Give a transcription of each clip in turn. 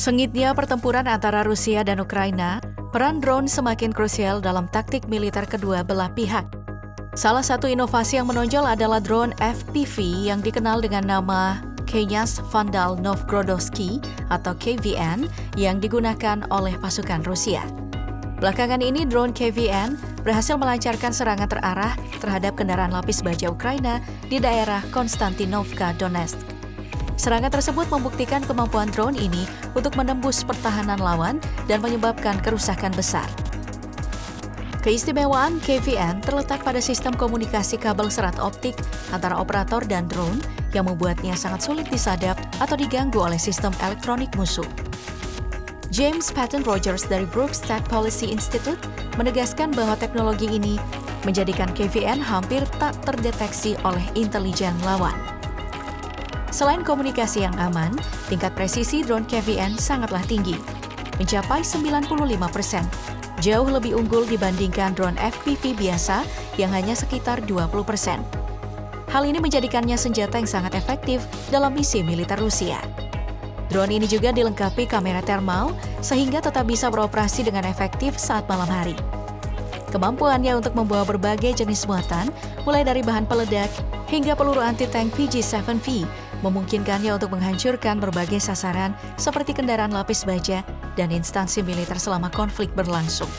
Sengitnya pertempuran antara Rusia dan Ukraina, peran drone semakin krusial dalam taktik militer kedua belah pihak. Salah satu inovasi yang menonjol adalah drone FPV yang dikenal dengan nama Knyaz Vandal Novgorodovsky atau KVN yang digunakan oleh pasukan Rusia. Belakangan ini drone KVN berhasil melancarkan serangan terarah terhadap kendaraan lapis baja Ukraina di daerah Konstantinovka Donetsk. Serangan tersebut membuktikan kemampuan drone ini untuk menembus pertahanan lawan dan menyebabkan kerusakan besar. Keistimewaan KVN terletak pada sistem komunikasi kabel serat optik antara operator dan drone yang membuatnya sangat sulit disadap atau diganggu oleh sistem elektronik musuh. James Patton Rogers dari Brookstad Policy Institute menegaskan bahwa teknologi ini menjadikan KVN hampir tak terdeteksi oleh intelijen lawan. Selain komunikasi yang aman, tingkat presisi drone KVN sangatlah tinggi, mencapai 95%, jauh lebih unggul dibandingkan drone FPV biasa yang hanya sekitar 20%. Hal ini menjadikannya senjata yang sangat efektif dalam misi militer Rusia. Drone ini juga dilengkapi kamera thermal sehingga tetap bisa beroperasi dengan efektif saat malam hari. Kemampuannya untuk membawa berbagai jenis muatan, mulai dari bahan peledak hingga peluru anti-tank PG-7V, memungkinkannya untuk menghancurkan berbagai sasaran seperti kendaraan lapis baja dan instansi militer selama konflik berlangsung.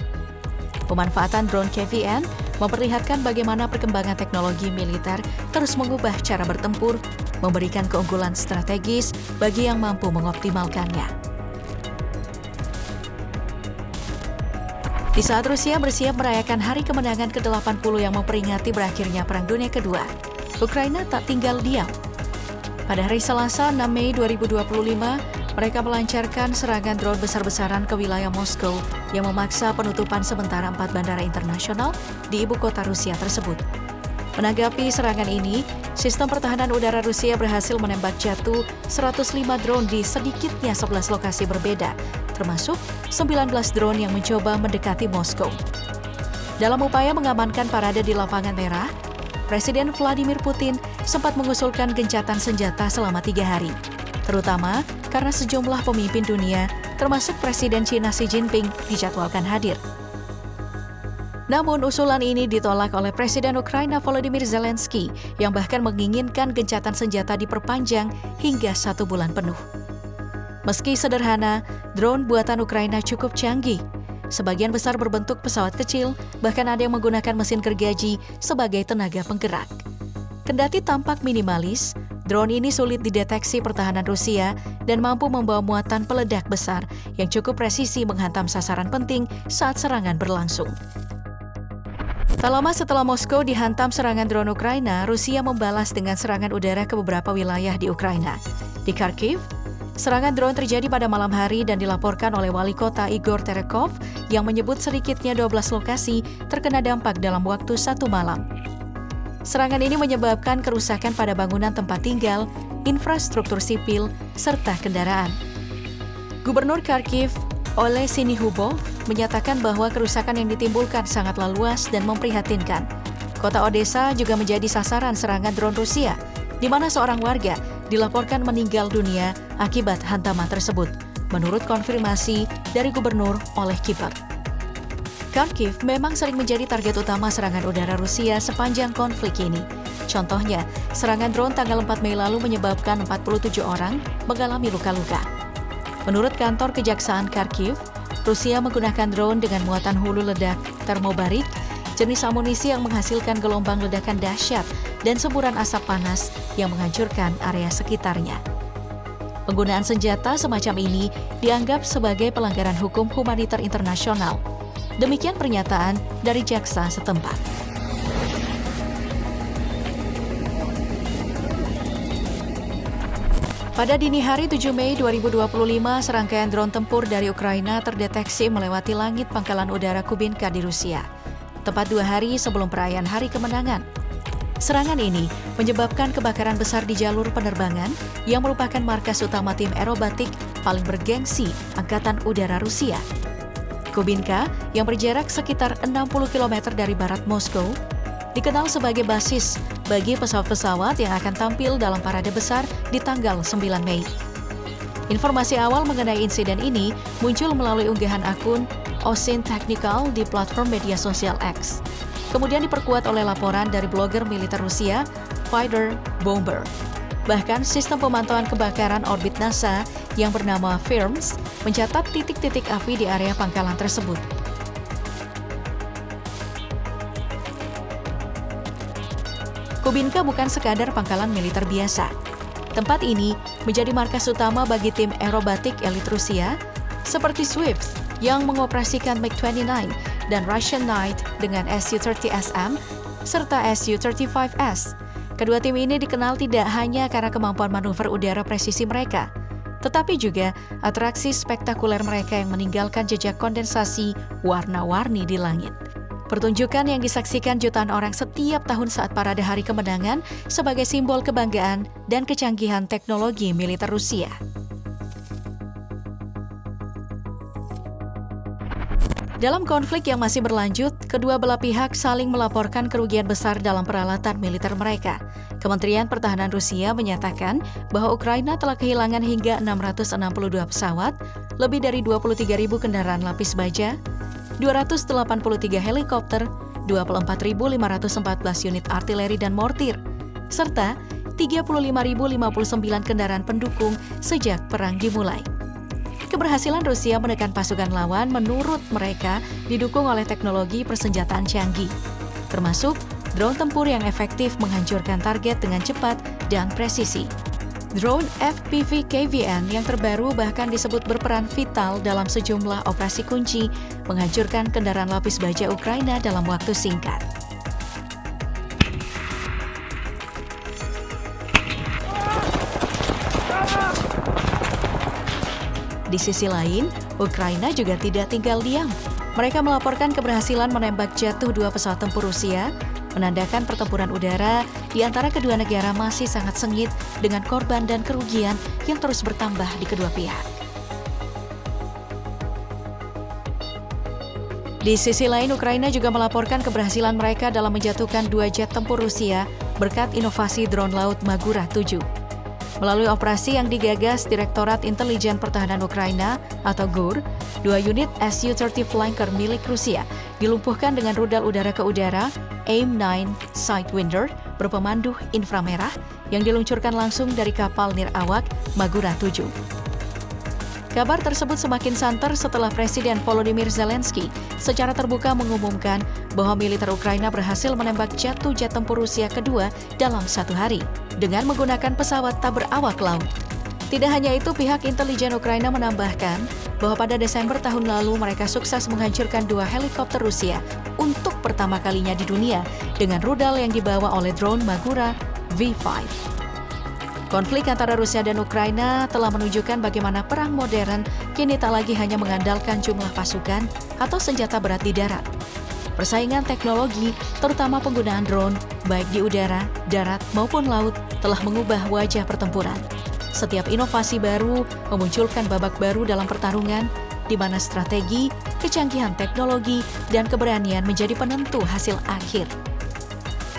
Pemanfaatan drone KVN memperlihatkan bagaimana perkembangan teknologi militer terus mengubah cara bertempur, memberikan keunggulan strategis bagi yang mampu mengoptimalkannya. Di saat Rusia bersiap merayakan hari kemenangan ke-80 yang memperingati berakhirnya Perang Dunia Kedua, Ukraina tak tinggal diam. Pada hari Selasa 6 Mei 2025, mereka melancarkan serangan drone besar-besaran ke wilayah Moskow yang memaksa penutupan sementara 4 bandara internasional di ibu kota Rusia tersebut. Menanggapi serangan ini, sistem pertahanan udara Rusia berhasil menembak jatuh 105 drone di sedikitnya 11 lokasi berbeda, termasuk 19 drone yang mencoba mendekati Moskow. Dalam upaya mengamankan parade di lapangan merah, Presiden Vladimir Putin sempat mengusulkan gencatan senjata selama 3 hari, terutama karena sejumlah pemimpin dunia, termasuk Presiden China Xi Jinping, dijadwalkan hadir. Namun usulan ini ditolak oleh Presiden Ukraina Volodymyr Zelensky yang bahkan menginginkan gencatan senjata diperpanjang hingga 1 bulan penuh. Meski sederhana, drone buatan Ukraina cukup canggih. Sebagian besar berbentuk pesawat kecil, bahkan ada yang menggunakan mesin gergaji sebagai tenaga penggerak. Kendati tampak minimalis, drone ini sulit dideteksi pertahanan Rusia dan mampu membawa muatan peledak besar yang cukup presisi menghantam sasaran penting saat serangan berlangsung. Tak lama setelah Moskow dihantam serangan drone Ukraina, Rusia membalas dengan serangan udara ke beberapa wilayah di Ukraina. Di Kharkiv, serangan drone terjadi pada malam hari dan dilaporkan oleh wali kota Igor Terekov yang menyebut sedikitnya 12 lokasi terkena dampak dalam waktu 1 malam. Serangan ini menyebabkan kerusakan pada bangunan tempat tinggal, infrastruktur sipil, serta kendaraan. Gubernur Kharkiv, Oleh Sinihubov, menyatakan bahwa kerusakan yang ditimbulkan sangatlah luas dan memprihatinkan. Kota Odessa juga menjadi sasaran serangan drone Rusia, di mana seorang warga dilaporkan meninggal dunia akibat hantaman tersebut, menurut konfirmasi dari Gubernur Oleh Kiper. Kharkiv memang sering menjadi target utama serangan udara Rusia sepanjang konflik ini. Contohnya, serangan drone tanggal 4 Mei lalu menyebabkan 47 orang mengalami luka-luka. Menurut kantor Kejaksaan Kharkiv, Rusia menggunakan drone dengan muatan hulu ledak termobarik, jenis amunisi yang menghasilkan gelombang ledakan dahsyat dan semburan asap panas yang menghancurkan area sekitarnya. Penggunaan senjata semacam ini dianggap sebagai pelanggaran hukum humaniter internasional. Demikian pernyataan dari jaksa setempat. Pada dini hari 7 Mei 2025, serangkaian drone tempur dari Ukraina terdeteksi melewati langit pangkalan udara Kubinka di Rusia, tepat 2 hari sebelum perayaan Hari Kemenangan. Serangan ini menyebabkan kebakaran besar di jalur penerbangan yang merupakan markas utama tim aerobatik paling bergengsi Angkatan Udara Rusia. Kubinka, yang berjarak sekitar 60 km dari barat Moskow, dikenal sebagai basis bagi pesawat-pesawat yang akan tampil dalam parade besar di tanggal 9 Mei. Informasi awal mengenai insiden ini muncul melalui unggahan akun Osin Technical di platform media sosial X. Kemudian diperkuat oleh laporan dari blogger militer Rusia, Fighter Bomber. Bahkan sistem pemantauan kebakaran orbit NASA yang bernama FIRMS mencatat titik-titik api di area pangkalan tersebut. Kubinka bukan sekadar pangkalan militer biasa. Tempat ini menjadi markas utama bagi tim aerobatik elit Rusia, seperti Swifts yang mengoperasikan MiG-29 dan Russian Knight dengan Su-30SM serta Su-35S. Kedua tim ini dikenal tidak hanya karena kemampuan manuver udara presisi mereka, tetapi juga atraksi spektakuler mereka yang meninggalkan jejak kondensasi warna-warni di langit. Pertunjukan yang disaksikan jutaan orang setiap tahun saat parade Hari Kemenangan sebagai simbol kebanggaan dan kecanggihan teknologi militer Rusia. Dalam konflik yang masih berlanjut, kedua belah pihak saling melaporkan kerugian besar dalam peralatan militer mereka. Kementerian Pertahanan Rusia menyatakan bahwa Ukraina telah kehilangan hingga 662 pesawat, lebih dari 23.000 kendaraan lapis baja, 283 helikopter, 24.514 unit artileri dan mortir, serta 35.059 kendaraan pendukung sejak perang dimulai. Keberhasilan Rusia menekan pasukan lawan menurut mereka didukung oleh teknologi persenjataan canggih, termasuk drone tempur yang efektif menghancurkan target dengan cepat dan presisi. Drone FPV KVN yang terbaru bahkan disebut berperan vital dalam sejumlah operasi kunci menghancurkan kendaraan lapis baja Ukraina dalam waktu singkat. Di sisi lain, Ukraina juga tidak tinggal diam. Mereka melaporkan keberhasilan menembak jatuh 2 pesawat tempur Rusia, menandakan pertempuran udara di antara kedua negara masih sangat sengit dengan korban dan kerugian yang terus bertambah di kedua pihak. Di sisi lain, Ukraina juga melaporkan keberhasilan mereka dalam menjatuhkan 2 jet tempur Rusia berkat inovasi drone laut Magura 7. Melalui operasi yang digagas Direktorat Intelijen Pertahanan Ukraina atau GUR, 2 unit Su-30 Flanker milik Rusia dilumpuhkan dengan rudal udara ke udara AIM-9 Sidewinder berpemandu inframerah yang diluncurkan langsung dari kapal nirawak Magura 7. Kabar tersebut semakin santer setelah Presiden Volodymyr Zelensky secara terbuka mengumumkan bahwa militer Ukraina berhasil menembak jatuh jet tempur Rusia kedua dalam 1 hari dengan menggunakan pesawat tak berawak laut. Tidak hanya itu, pihak intelijen Ukraina menambahkan bahwa pada Desember tahun lalu mereka sukses menghancurkan 2 helikopter Rusia untuk pertama kalinya di dunia dengan rudal yang dibawa oleh drone Magura V5. Konflik antara Rusia dan Ukraina telah menunjukkan bagaimana perang modern kini tak lagi hanya mengandalkan jumlah pasukan atau senjata berat di darat. Persaingan teknologi, terutama penggunaan drone, baik di udara, darat, maupun laut, telah mengubah wajah pertempuran. Setiap inovasi baru memunculkan babak baru dalam pertarungan, di mana strategi, kecanggihan teknologi, dan keberanian menjadi penentu hasil akhir.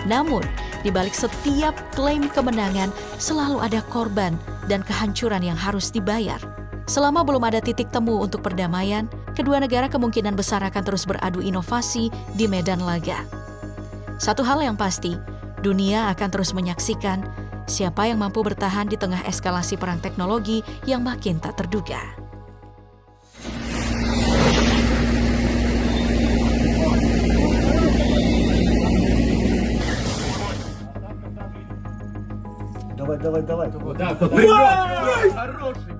Namun, di balik setiap klaim kemenangan, selalu ada korban dan kehancuran yang harus dibayar. Selama belum ada titik temu untuk perdamaian, kedua negara kemungkinan besar akan terus beradu inovasi di medan laga. Satu hal yang pasti, dunia akan terus menyaksikan siapa yang mampu bertahan di tengah eskalasi perang teknologi yang makin tak terduga. Давай. Вот так вот. Хороший.